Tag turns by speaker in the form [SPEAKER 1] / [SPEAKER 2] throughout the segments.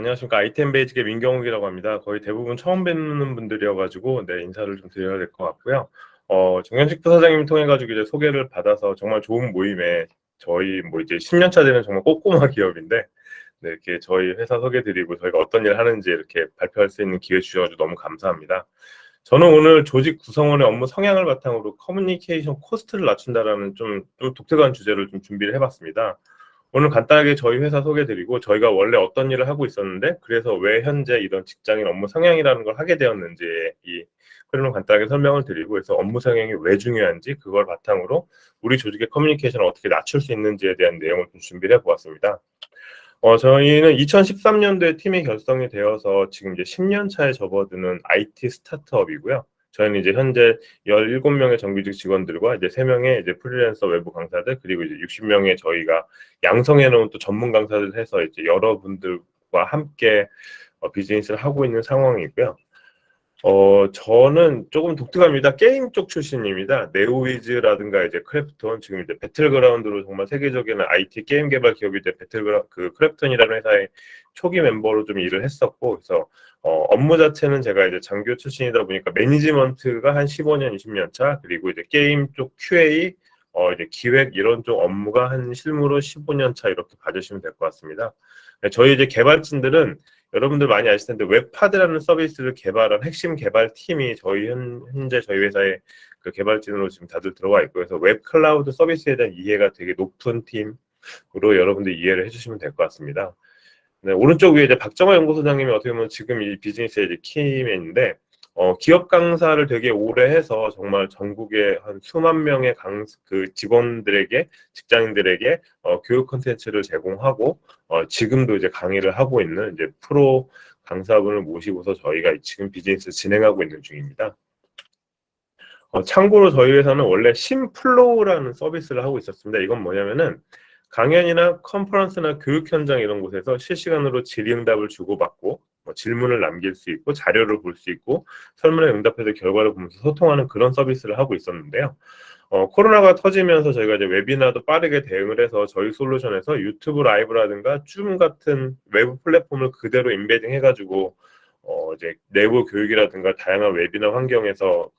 [SPEAKER 1] 안녕하십니까. 아이템 베이직의 민경욱이라고 합니다. 거의 대부분 처음 뵙는 분들이어가지고, 네, 인사를 좀 드려야 될 것 같고요. 정현식 부사장님 통해가지고 이제 소개를 받아서 정말 좋은 모임에 저희 뭐 이제 10년 차 되는 정말 꼬꼬마 기업인데, 네, 이렇게 저희 회사 소개드리고 저희가 어떤 일을 하는지 이렇게 발표할 수 있는 기회 주셔가지고 너무 감사합니다. 저는 오늘 조직 구성원의 업무 성향을 바탕으로 커뮤니케이션 코스트를 낮춘다라는 좀 독특한 주제를 좀 준비를 해봤습니다. 오늘 간단하게 저희 회사 소개드리고 저희가 원래 어떤 일을 하고 있었는데 그래서 왜 현재 이런 직장인 업무 성향이라는 걸 하게 되었는지 이 흐름을 간단하게 설명을 드리고 그래서 업무 성향이 왜 중요한지 그걸 바탕으로 우리 조직의 커뮤니케이션을 어떻게 낮출 수 있는지에 대한 내용을 좀 준비를 해보았습니다. 저희는 2013년도에 팀이 결성이 되어서 지금 이제 10년 차에 접어드는 IT 스타트업이고요. 저희는 이제 현재 17명의 정규직 직원들과 이제 3명의 이제 프리랜서 외부 강사들 그리고 이제 60명의 저희가 양성해 놓은 또 전문 강사들 해서 이제 여러분들과 함께 비즈니스를 하고 있는 상황이고요. 저는 조금 독특합니다. 게임 쪽 출신입니다. 네오위즈라든가 이제 크래프톤, 지금 이제 배틀그라운드로 정말 세계적인 IT 게임 개발 기업이 된 크래프톤이라는 회사의 초기 멤버로 좀 일을 했었고, 그래서 업무 자체는 제가 이제 장교 출신이다 보니까 매니지먼트가 한 15년, 20년 차, 그리고 이제 게임 쪽 QA, 이제 기획 이런 쪽 업무가 한 실무로 15년 차 이렇게 봐주시면 될 것 같습니다. 네, 저희 이제 개발진들은 여러분들 많이 아실 텐데 웹파드라는 서비스를 개발한 핵심 개발팀이 현재 저희 회사의 그 개발진으로 지금 다들 들어와 있고 그래서 웹 클라우드 서비스에 대한 이해가 되게 높은 팀으로 여러분들 이해를 해주시면 될 것 같습니다. 네, 오른쪽 위에 이제 박정화 연구소장님이 어떻게 보면 지금 이 비즈니스의 이제 키맨인데 기업 강사를 되게 오래 해서 정말 전국의 한 수만 명의 그 직원들에게 직장인들에게 교육 콘텐츠를 제공하고 지금도 이제 강의를 하고 있는 이제 프로 강사분을 모시고서 저희가 지금 비즈니스 진행하고 있는 중입니다. 참고로 저희 회사는 원래 심플로우라는 서비스를 하고 있었습니다. 이건 뭐냐면은 강연이나 컨퍼런스나 교육 현장 이런 곳에서 실시간으로 질의응답을 주고받고 질문을 남길 수 있고 자료를 볼 수 있고 설문에 응답해서 결과를 보면서 소통하는 그런 서비스를 하고 있었는데요. 코로나가 터지면서 저희가 이제 웨비나도 빠르게 대응을 해서 저희 솔루션에서 유튜브 라이브라든가 줌 같은 외부 플랫폼을 그대로 인베딩 해가지고 이제 내부 교육이라든가 다양한 웨비나 환경에서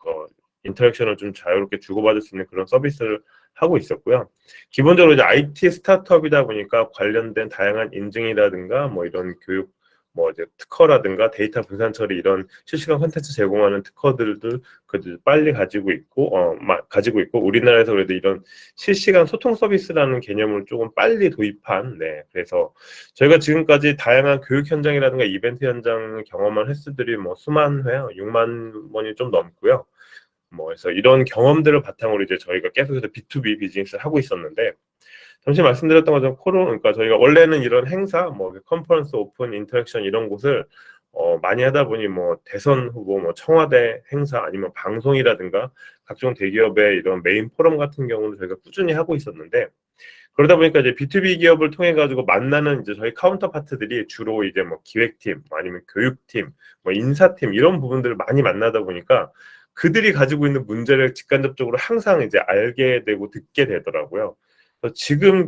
[SPEAKER 1] 인터랙션을 좀 자유롭게 주고받을 수 있는 그런 서비스를 하고 있었고요. 기본적으로 이제 IT 스타트업이다 보니까 관련된 다양한 인증이라든가 뭐 이런 교육 뭐 이제 특허라든가 데이터 분산 처리 이런 실시간 콘텐츠 제공하는 특허들도 빨리 가지고 있고 우리나라에서 그래도 이런 실시간 소통 서비스라는 개념을 조금 빨리 도입한 그래서 저희가 지금까지 다양한 교육 현장이라든가 이벤트 현장 경험한 횟수들이 뭐 수만 회요, 6만 번이 좀 넘고요. 그래서 이런 경험들을 바탕으로 이제 저희가 계속해서 B2B 비즈니스를 하고 있었는데 잠시 말씀드렸던 것처럼 그러니까 저희가 원래는 이런 행사, 컨퍼런스, 오픈, 인터랙션 이런 곳을 많이 하다 보니 대선 후보, 청와대 행사 아니면 방송이라든가 각종 대기업의 이런 메인 포럼 같은 경우는 저희가 꾸준히 하고 있었는데 그러다 보니까 이제 B2B 기업을 통해 가지고 만나는 이제 저희 카운터 파트들이 주로 이제 기획팀, 아니면 교육팀, 인사팀 이런 부분들을 많이 만나다 보니까 그들이 가지고 있는 문제를 직간접적으로 항상 이제 알게 되고 듣게 되더라고요. 그래서 지금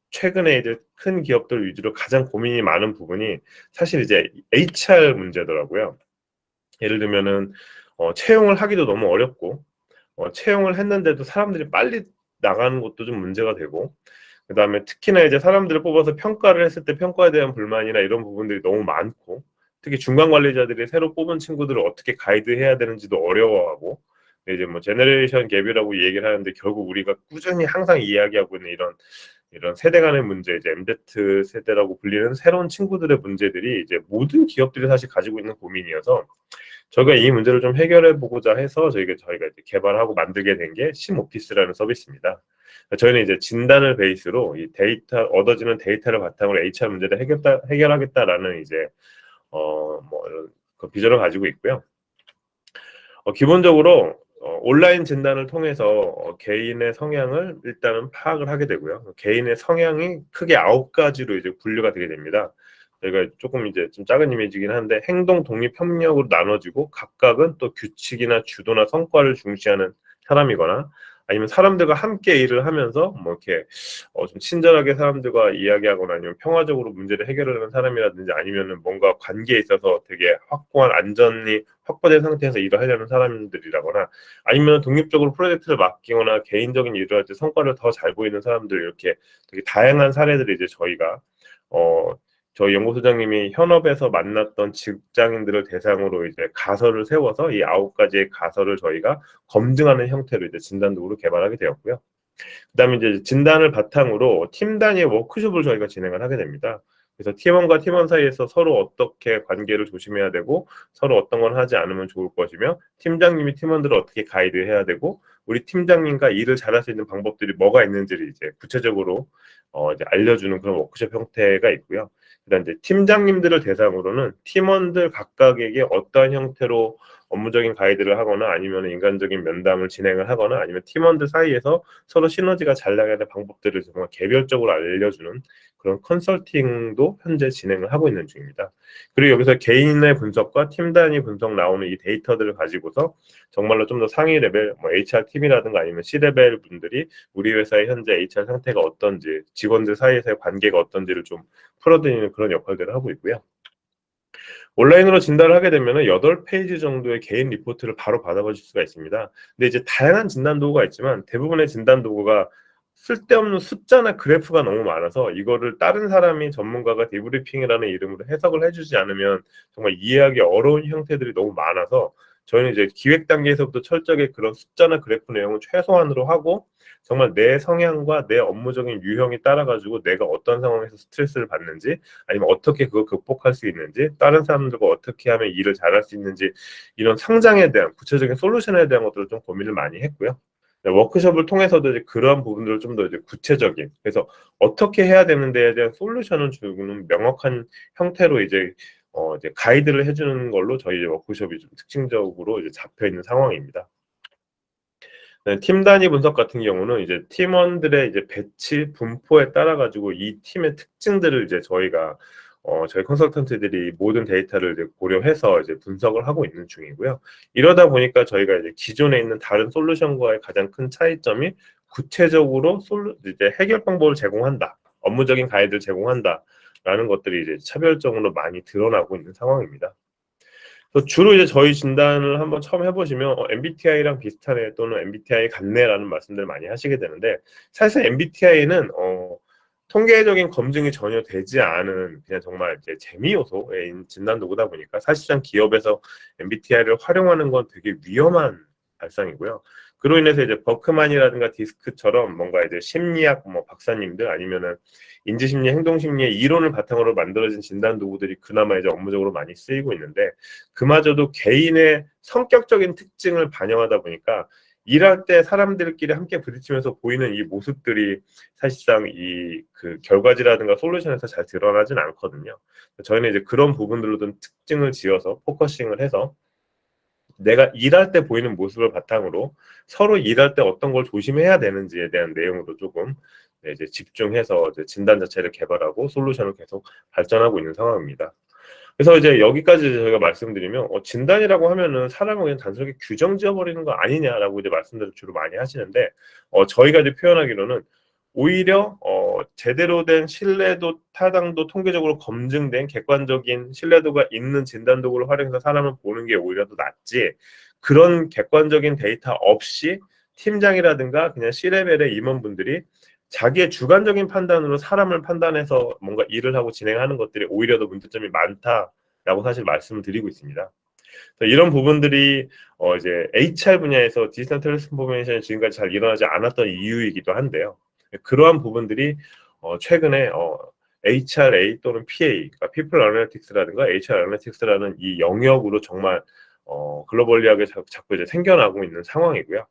[SPEAKER 1] 최근에 이제 큰 기업들 위주로 가장 고민이 많은 부분이 사실 이제 HR 문제더라고요. 예를 들면은 채용을 하기도 너무 어렵고 채용을 했는데도 사람들이 빨리 나가는 것도 좀 문제가 되고 그다음에 특히나 이제 사람들을 뽑아서 평가를 했을 때 평가에 대한 불만이나 이런 부분들이 너무 많고 특히 중간 관리자들이 새로 뽑은 친구들을 어떻게 가이드해야 되는지도 어려워하고 이제 제너레이션 갭이라고 얘기를 하는데 결국 우리가 꾸준히 항상 이야기하고 있는 이런 세대 간의 문제, 이제 MZ 세대라고 불리는 새로운 친구들의 문제들이 이제 모든 기업들이 사실 가지고 있는 고민이어서 저희가 이 문제를 좀 해결해 보고자 해서 저희가 이제 개발하고 만들게 된 게 심오피스라는 서비스입니다. 저희는 이제 진단을 베이스로 이 얻어지는 데이터를 바탕으로 HR 문제를 해결하겠다라는 이제 그 비전을 가지고 있고요. 기본적으로 온라인 진단을 통해서 개인의 성향을 일단은 파악을 하게 되고요. 개인의 성향이 크게 9가지로 이제 분류가 되게 됩니다. 저희가 조금 이제 좀 작은 이미지긴 한데 행동 독립 협력으로 나눠지고 각각은 또 규칙이나 주도나 성과를 중시하는 사람이거나 아니면 사람들과 함께 일을 하면서 뭐 이렇게 좀 친절하게 사람들과 이야기하거나 아니면 평화적으로 문제를 해결하는 사람이라든지 아니면은 뭔가 관계에 있어서 되게 확고한 안전이 확보된 상태에서 일을 하려는 사람들이라거나 아니면 독립적으로 프로젝트를 맡기거나 개인적인 일을 할 때 성과를 더 잘 보이는 사람들 이렇게 되게 다양한 사례들을 이제 저희가 저희 연구소장님이 현업에서 만났던 직장인들을 대상으로 이제 가설을 세워서 이 9가지의 가설을 저희가 검증하는 형태로 이제 진단 도구를 개발하게 되었고요. 그다음에 이제 진단을 바탕으로 팀 단위의 워크숍을 저희가 진행을 하게 됩니다. 그래서 팀원과 팀원 사이에서 서로 어떻게 관계를 조심해야 되고 서로 어떤 건 하지 않으면 좋을 것이며 팀장님이 팀원들을 어떻게 가이드해야 되고 우리 팀장님과 일을 잘할 수 있는 방법들이 뭐가 있는지를 이제 구체적으로 이제 알려주는 그런 워크숍 형태가 있고요. 그다음 이제 팀장님들을 대상으로는 팀원들 각각에게 어떠한 형태로 업무적인 가이드를 하거나 아니면 인간적인 면담을 진행을 하거나 아니면 팀원들 사이에서 서로 시너지가 잘 나가는 방법들을 정말 개별적으로 알려주는 그런 컨설팅도 현재 진행을 하고 있는 중입니다. 그리고 여기서 개인의 분석과 팀 단위 분석 나오는 이 데이터들을 가지고서 정말로 좀 더 상위 레벨, 뭐 HR 팀이라든가 아니면 C 레벨 분들이 우리 회사의 현재 HR 상태가 어떤지, 직원들 사이에서의 관계가 어떤지를 좀 풀어드리는 그런 역할들을 하고 있고요. 온라인으로 진단을 하게 되면 8페이지 정도의 개인 리포트를 바로 받아보실 수가 있습니다. 근데 이제 다양한 진단 도구가 있지만 대부분의 진단 도구가 쓸데없는 숫자나 그래프가 너무 많아서 이거를 다른 사람이 전문가가 디브리핑이라는 이름으로 해석을 해주지 않으면 정말 이해하기 어려운 형태들이 너무 많아서 저희는 이제 기획 단계에서부터 철저하게 그런 숫자나 그래프 내용을 최소한으로 하고 정말 내 성향과 내 업무적인 유형에 따라 가지고 내가 어떤 상황에서 스트레스를 받는지 아니면 어떻게 그걸 극복할 수 있는지 다른 사람들과 어떻게 하면 일을 잘할 수 있는지 이런 성장에 대한 구체적인 솔루션에 대한 것들을 좀 고민을 많이 했고요. 워크숍을 통해서도 이제 그러한 부분들을 좀 더 이제 구체적인 그래서 어떻게 해야 되는 데에 대한 솔루션을 주는 명확한 형태로 이제 가이드를 해주는 걸로 저희 워크숍이 좀 특징적으로 이제 잡혀 있는 상황입니다. 네, 팀 단위 분석 같은 경우는 이제 팀원들의 이제 배치 분포에 따라 가지고 이 팀의 특징들을 이제 저희가 저희 컨설턴트들이 모든 데이터를 이제 고려해서 이제 분석을 하고 있는 중이고요. 이러다 보니까 저희가 이제 기존에 있는 다른 솔루션과의 가장 큰 차이점이 구체적으로 이제 해결 방법을 제공한다, 업무적인 가이드를 제공한다라는 것들이 이제 차별적으로 많이 드러나고 있는 상황입니다. 주로 이제 저희 진단을 한번 처음 해보시면 MBTI랑 비슷하네 또는 MBTI 같네라는 말씀들 많이 하시게 되는데 사실 MBTI는 통계적인 검증이 전혀 되지 않은 그냥 정말 이제 재미 요소의 진단 도구다 보니까 사실상 기업에서 MBTI를 활용하는 건 되게 위험한 발상이고요. 그로 인해서 이제 버크만이라든가 디스크처럼 뭔가 이제 심리학 뭐 박사님들 아니면은 인지심리, 행동심리의 이론을 바탕으로 만들어진 진단 도구들이 그나마 이제 업무적으로 많이 쓰이고 있는데 그마저도 개인의 성격적인 특징을 반영하다 보니까 일할 때 사람들끼리 함께 부딪히면서 보이는 이 모습들이 사실상 이 그 결과지라든가 솔루션에서 잘 드러나진 않거든요. 저희는 이제 그런 부분들로 좀 특징을 지어서 포커싱을 해서 내가 일할 때 보이는 모습을 바탕으로 서로 일할 때 어떤 걸 조심해야 되는지에 대한 내용으로 조금 이제 집중해서 이제 진단 자체를 개발하고 솔루션을 계속 발전하고 있는 상황입니다. 그래서 이제 여기까지 저희가 말씀드리면 진단이라고 하면은 사람을 그냥 단순하게 규정 지어버리는 거 아니냐라고 이제 말씀들을 주로 많이 하시는데 저희가 이제 표현하기로는 오히려 제대로 된 신뢰도 타당도 통계적으로 검증된 객관적인 신뢰도가 있는 진단 도구를 활용해서 사람을 보는 게 오히려 더 낫지 그런 객관적인 데이터 없이 팀장이라든가 그냥 C레벨의 임원분들이 자기의 주관적인 판단으로 사람을 판단해서 뭔가 일을 하고 진행하는 것들이 오히려 더 문제점이 많다라고 사실 말씀을 드리고 있습니다. 이런 부분들이 이제 HR 분야에서 디지털 트랜스포메이션이 지금까지 잘 일어나지 않았던 이유이기도 한데요. 그러한 부분들이 최근에 HRA 또는 PA, 그러니까 People Analytics라든가 HR Analytics라는 이 영역으로 정말 글로벌리하게 자꾸 이제 생겨나고 있는 상황이고요.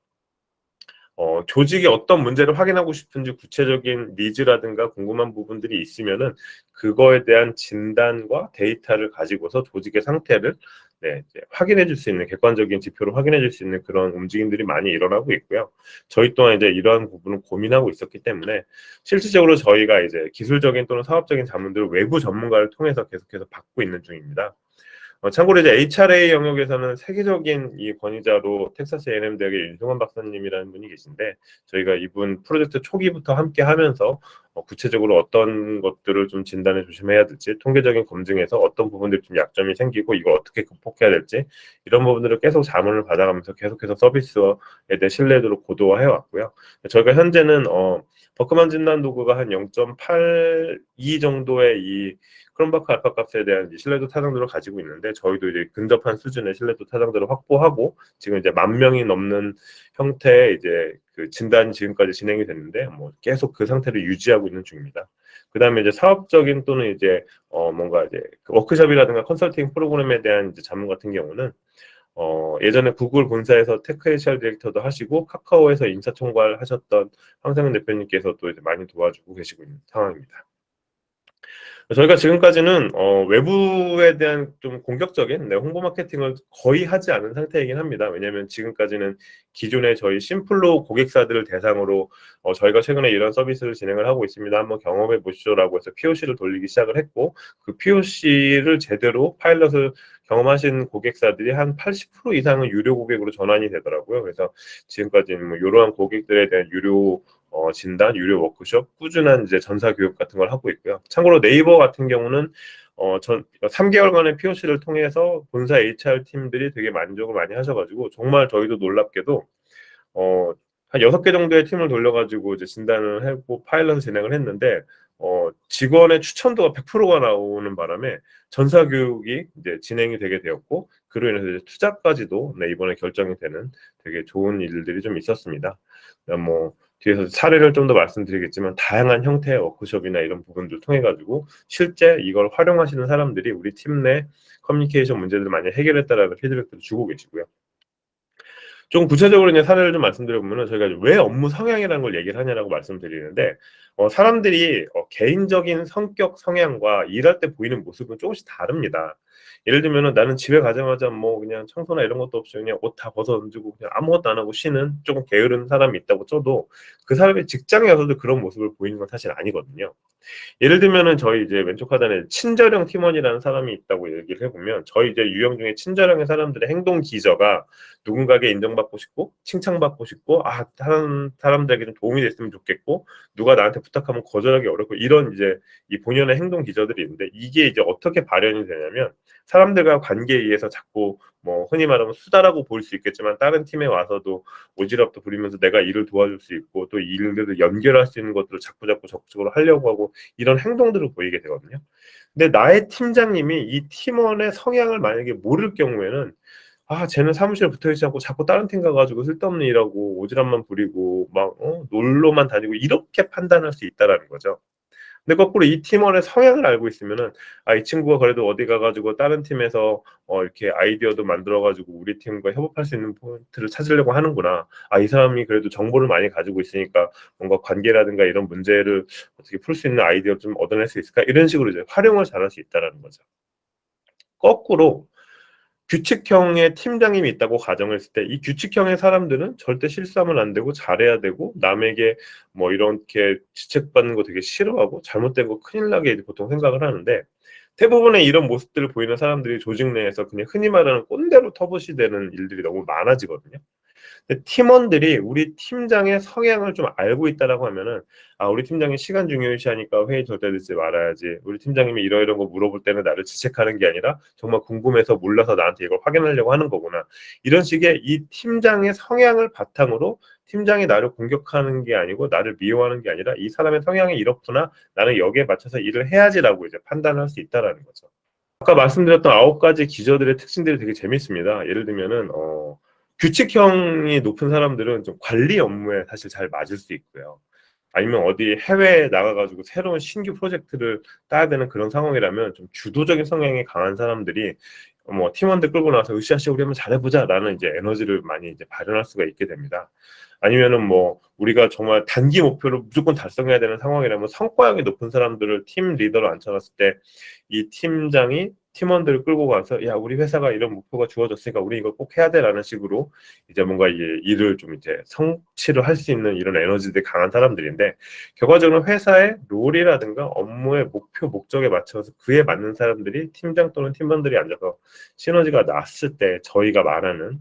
[SPEAKER 1] 조직이 어떤 문제를 확인하고 싶은지 구체적인 니즈라든가 궁금한 부분들이 있으면은 그거에 대한 진단과 데이터를 가지고서 조직의 상태를 이제 확인해 줄 수 있는 객관적인 지표로 확인해 줄 수 있는 그런 움직임들이 많이 일어나고 있고요. 저희 또한 이제 이러한 부분을 고민하고 있었기 때문에 실질적으로 저희가 이제 기술적인 또는 사업적인 자문들을 외부 전문가를 통해서 계속해서 받고 있는 중입니다. 참고로 이제 HRA 영역에서는 세계적인 이 권위자로 텍사스 A&M 대학의 윤승환 박사님이라는 분이 계신데, 저희가 이분 프로젝트 초기부터 함께 하면서 구체적으로 어떤 것들을 좀 진단에 조심해야 될지, 통계적인 검증에서 어떤 부분들이 좀 약점이 생기고 이거 어떻게 극복해야 될지, 이런 부분들을 계속 자문을 받아가면서 계속해서 서비스에 대한 신뢰도를 고도화해 왔고요. 저희가 현재는 버크만 진단 도구가 한 0.82 정도의 이 크롬바크 알파 값에 대한 신뢰도 타당도를 가지고 있는데, 저희도 이제 근접한 수준의 신뢰도 타당도를 확보하고 지금 이제 10,000명이 넘는 형태의 이제 그 진단이 지금까지 진행이 됐는데, 뭐 계속 그 상태를 유지하고 있는 중입니다. 그다음에 이제 사업적인 또는 이제 뭔가 이제 그 워크숍이라든가 컨설팅 프로그램에 대한 이제 자문 같은 경우는 예전에 구글 본사에서 테크 HR 디렉터도 하시고 카카오에서 인사총괄 하셨던 황상현 대표님께서도 이제 많이 도와주고 계시고 있는 상황입니다. 저희가 지금까지는 외부에 대한 좀 공격적인 홍보 마케팅을 거의 하지 않은 상태이긴 합니다. 왜냐하면 지금까지는 기존의 저희 심플로 고객사들을 대상으로 저희가 최근에 이런 서비스를 진행을 하고 있습니다. 한번 경험해 보시죠라고 해서 POC를 돌리기 시작을 했고, 그 POC를 제대로 파일럿을 경험하신 고객사들이 한 80% 이상은 유료 고객으로 전환이 되더라고요. 그래서 지금까지는 뭐 이러한 고객들에 대한 유료 진단, 유료 워크숍, 꾸준한 이제 전사 교육 같은 걸 하고 있고요. 참고로 네이버 같은 경우는 3개월간의 POC를 통해서 본사 HR 팀들이 되게 만족을 많이 하셔가지고, 정말 저희도 놀랍게도 한 6개 정도의 팀을 돌려가지고 이제 진단을 하고 파일럿을 진행을 했는데, 직원의 추천도가 100%가 나오는 바람에 전사 교육이 이제 진행이 되게 되었고, 그로 인해서 이제 투자까지도 이번에 결정이 되는 되게 좋은 일들이 좀 있었습니다. 뭐 뒤에서 사례를 좀 더 말씀드리겠지만, 다양한 형태의 워크숍이나 이런 부분들 통해 가지고 실제 이걸 활용하시는 사람들이 우리 팀 내 커뮤니케이션 문제들을 많이 해결했다라는 피드백들을 주고 계시고요. 좀 구체적으로 이제 사례를 좀 말씀드려보면, 저희가 왜 업무 성향이라는 걸 얘기를 하냐라고 말씀드리는데, 사람들이 개인적인 성격 성향과 일할 때 보이는 모습은 조금씩 다릅니다. 예를 들면은 나는 집에 가자마자 뭐 그냥 청소나 이런 것도 없이 그냥 옷 다 벗어 던지고 그냥 아무것도 안 하고 쉬는 조금 게으른 사람이 있다고 쳐도, 그 사람이 직장에 가서도 그런 모습을 보이는 건 사실 아니거든요. 예를 들면은 저희 이제 왼쪽 하단에 친절형 팀원이라는 사람이 있다고 얘기를 해보면, 저희 이제 유형 중에 친절형의 사람들의 행동 기저가 누군가에게 인정받고 싶고 칭찬받고 싶고, 다른 사람들에게 좀 도움이 됐으면 좋겠고, 누가 나한테 부탁하면 거절하기 어렵고, 이런 이제 이 본연의 행동 기저들이 있는데, 이게 이제 어떻게 발현이 되냐면, 사람들과 관계에 의해서 자꾸 뭐 흔히 말하면 수다라고 볼 수 있겠지만, 다른 팀에 와서도 오지랖도 부리면서 내가 일을 도와줄 수 있고, 또 일들을 연결할 수 있는 것들을 자꾸자꾸 적극적으로 하려고 하고, 이런 행동들을 보이게 되거든요. 근데 나의 팀장님이 이 팀원의 성향을 만약에 모를 경우에는, 쟤는 사무실에 붙어있지 않고 자꾸 다른 팀 가가지고 쓸데없는 일하고 오지랖만 부리고 막 놀러만 다니고, 이렇게 판단할 수 있다라는 거죠. 근데 거꾸로 이 팀원의 성향을 알고 있으면은, 이 친구가 그래도 어디 가가지고 다른 팀에서 이렇게 아이디어도 만들어가지고 우리 팀과 협업할 수 있는 포인트를 찾으려고 하는구나. 이 사람이 그래도 정보를 많이 가지고 있으니까 뭔가 관계라든가 이런 문제를 어떻게 풀 수 있는 아이디어 좀 얻어낼 수 있을까? 이런 식으로 이제 활용을 잘할 수 있다라는 거죠. 거꾸로 규칙형의 팀장님이 있다고 가정했을 때, 이 규칙형의 사람들은 절대 실수하면 안 되고 잘해야 되고, 남에게 뭐 이렇게 지책받는 거 되게 싫어하고 잘못된 거 큰일 나게 보통 생각을 하는데, 대부분의 이런 모습들을 보이는 사람들이 조직 내에서 그냥 흔히 말하는 꼰대로 터부시 되는 일들이 너무 많아지거든요. 근데 팀원들이 우리 팀장의 성향을 좀 알고 있다라고 하면은, 우리 팀장이 시간 중요시하니까 회의 절대 듣지 말아야지, 우리 팀장님이 이러이런 거 물어볼 때는 나를 지적하는 게 아니라 정말 궁금해서 몰라서 나한테 이걸 확인하려고 하는 거구나, 이런 식의 이 팀장의 성향을 바탕으로 팀장이 나를 공격하는 게 아니고 나를 미워하는 게 아니라, 이 사람의 성향이 이렇구나, 나는 여기에 맞춰서 일을 해야지라고 이제 판단할 수 있다라는 거죠. 아까 말씀드렸던 9가지 기저들의 특징들이 되게 재밌습니다. 예를 들면은 규칙형이 높은 사람들은 좀 관리 업무에 사실 잘 맞을 수 있고요. 아니면 어디 해외에 나가가지고 새로운 신규 프로젝트를 따야 되는 그런 상황이라면, 좀 주도적인 성향이 강한 사람들이 뭐 팀원들 끌고 나와서 으쌰으쌰 우리 한번 잘해보자라는 이제 에너지를 많이 이제 발현할 수가 있게 됩니다. 아니면은 뭐 우리가 정말 단기 목표를 무조건 달성해야 되는 상황이라면, 성과형이 높은 사람들을 팀 리더로 앉혀놨을 때 이 팀장이 팀원들을 끌고 가서 야 우리 회사가 이런 목표가 주어졌으니까 우리 이걸 꼭 해야 돼라는 식으로 이제 뭔가 이게 일을 좀 이제 성취를 할 수 있는 이런 에너지들이 강한 사람들인데, 결과적으로 회사의 롤이라든가 업무의 목표 목적에 맞춰서 그에 맞는 사람들이 팀장 또는 팀원들이 앉아서 시너지가 났을 때 저희가 말하는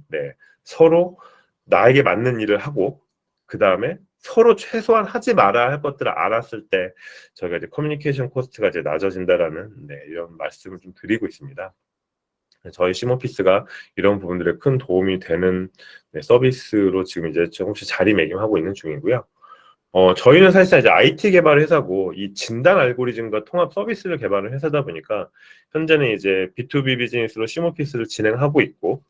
[SPEAKER 1] 서로 나에게 맞는 일을 하고 그 다음에 서로 최소한 하지 말아야 할 것들을 알았을 때 저희가 이제 커뮤니케이션 코스트가 이제 낮아진다라는 이런 말씀을 좀 드리고 있습니다. 저희 심오피스가 이런 부분들에 큰 도움이 되는 서비스로 지금 이제 조금씩 자리매김하고 있는 중이고요. 저희는 사실상 이제 IT 개발 회사고 이 진단 알고리즘과 통합 서비스를 개발하는 회사다 보니까 현재는 이제 B2B 비즈니스로 심오피스를 진행하고 있고,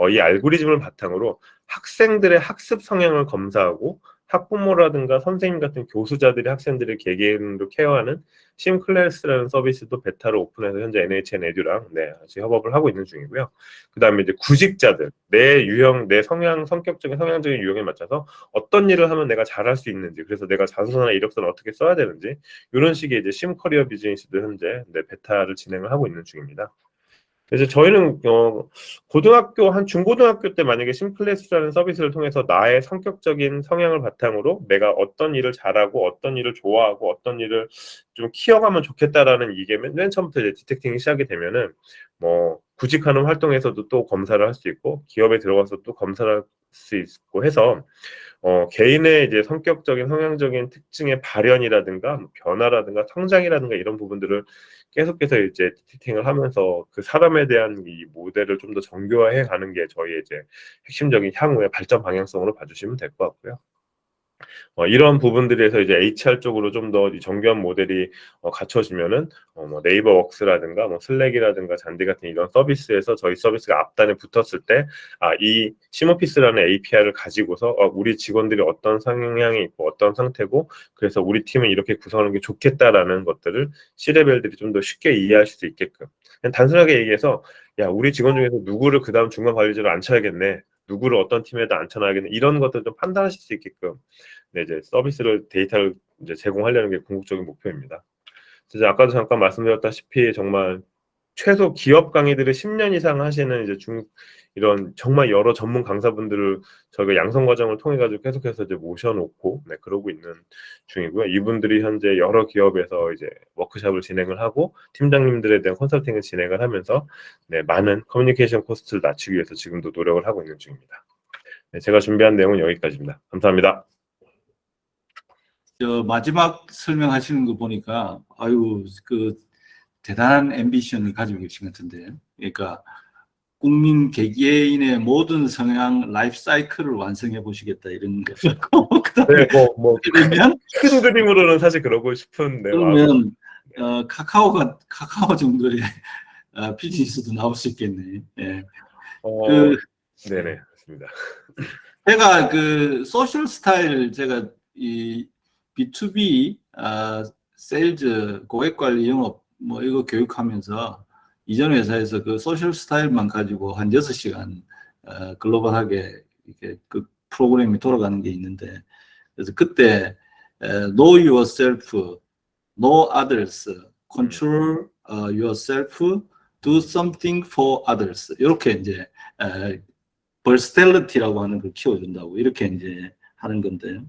[SPEAKER 1] 이 알고리즘을 바탕으로 학생들의 학습 성향을 검사하고 학부모라든가 선생님 같은 교수자들이 학생들을 개개인으로 케어하는 심클래스라는 서비스도 베타로 오픈해서 현재 NHN 에듀랑 같이 협업을 하고 있는 중이고요. 그 다음에 이제 구직자들, 내 유형, 내 성향, 성격적인 성향적인 유형에 맞춰서 어떤 일을 하면 내가 잘할 수 있는지, 그래서 내가 자소서나 이력서를 어떻게 써야 되는지 이런 식의 이제 심커리어 비즈니스도 현재 베타를 진행을 하고 있는 중입니다. 그래서 저희는 고등학교 한 중고등학교 때 만약에 심클래스라는 서비스를 통해서 나의 성격적인 성향을 바탕으로 내가 어떤 일을 잘하고 어떤 일을 좋아하고 어떤 일을 좀 키워가면 좋겠다라는 이게 맨 처음부터 이제 디텍팅이 시작이 되면은 뭐 구직하는 활동에서도 또 검사를 할 수 있고 기업에 들어가서 또 검사를 할 수 있고 해서 개인의 이제 성격적인 성향적인 특징의 발현이라든가 변화라든가 성장이라든가 이런 부분들을 계속해서 이제 디테팅을 하면서 그 사람에 대한 이 모델을 좀 더 정교화해 가는 게 저희의 이제 핵심적인 향후의 발전 방향성으로 봐주시면 될 것 같고요. 이런 부분들에서 이제 HR 쪽으로 좀 더 정교한 모델이 갖춰지면은 뭐 네이버 웍스라든가 뭐 슬랙이라든가 잔디 같은 이런 서비스에서 저희 서비스가 앞단에 붙었을 때 이 심오피스라는 API를 가지고서 우리 직원들이 어떤 성향이 있고 어떤 상태고 그래서 우리 팀은 이렇게 구성하는 게 좋겠다라는 것들을 C레벨들이 좀 더 쉽게 이해할 수 있게끔, 그냥 단순하게 얘기해서 야 우리 직원 중에서 누구를 그 다음 중간 관리자로 앉혀야겠네, 누구를 어떤 팀에다 앉혀놔야겠네, 이런 것들 좀 판단하실 수 있게끔 이제 서비스를 데이터를 이제 제공하려는 게 궁극적인 목표입니다. 그래서 아까도 잠깐 말씀드렸다시피 정말 최소 기업 강의들을 10년 이상 하시는 이제 이런 정말 여러 전문 강사분들을 저희가 양성 과정을 통해 가지고 계속해서 이제 모셔놓고 그러고 있는 중이고요. 이분들이 현재 여러 기업에서 이제 워크숍을 진행을 하고 팀장님들에 대한 컨설팅을 진행을 하면서 많은 커뮤니케이션 코스트를 낮추기 위해서 지금도 노력을 하고 있는 중입니다. 제가 준비한 내용은 여기까지입니다. 감사합니다.
[SPEAKER 2] 마지막 설명하시는 거 보니까 아유 그 대단한 앰비션을 가지고 계신 것 같은데, 그러니까 국민 개개인의 모든 성향 라이프 사이클을 완성해 보시겠다 이런 거고 그다음에
[SPEAKER 1] 그러면 큰 그림으로는 사실 그러고 싶은데
[SPEAKER 2] 그러면 카카오 정도의 비즈니스도 나올 수 있겠네. 예.
[SPEAKER 1] 네네 맞습니다.
[SPEAKER 2] 제가 그 소셜 스타일 제가 이 B2B 세일즈 고객 관리 영업 뭐 이거 교육하면서 이전 회사에서 그 소셜 스타일만 가지고 한 6시간 글로벌하게 이렇게 그 프로그램이 돌아가는 게 있는데, 그래서 그때 know yourself, know others, control yourself, do something for others, 이렇게 이제 버스텔리티라고 하는 걸 키워준다고 이렇게 이제 하는 건데,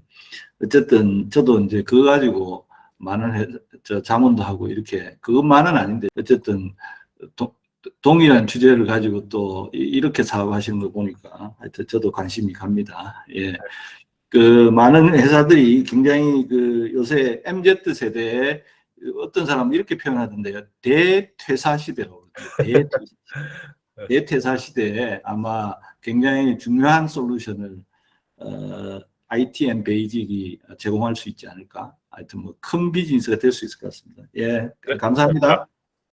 [SPEAKER 2] 어쨌든 저도 이제 그거 가지고 많은 자문도 하고 이렇게, 그것만은 아닌데 어쨌든 동일한 주제를 가지고 또 이렇게 사업하시는 거 보니까 하여튼 저도 관심이 갑니다. 예. 그 많은 회사들이 굉장히 그 요새 MZ 세대에 어떤 사람은 이렇게 표현하던데요. 대퇴사 시대라고. 대퇴사 시대에 아마 굉장히 중요한 솔루션을 ITN 베이직이 제공할 수 있지 않을까. 하여튼 뭐 큰 비즈니스가 될 수 있을 것 같습니다. 예, 감사합니다.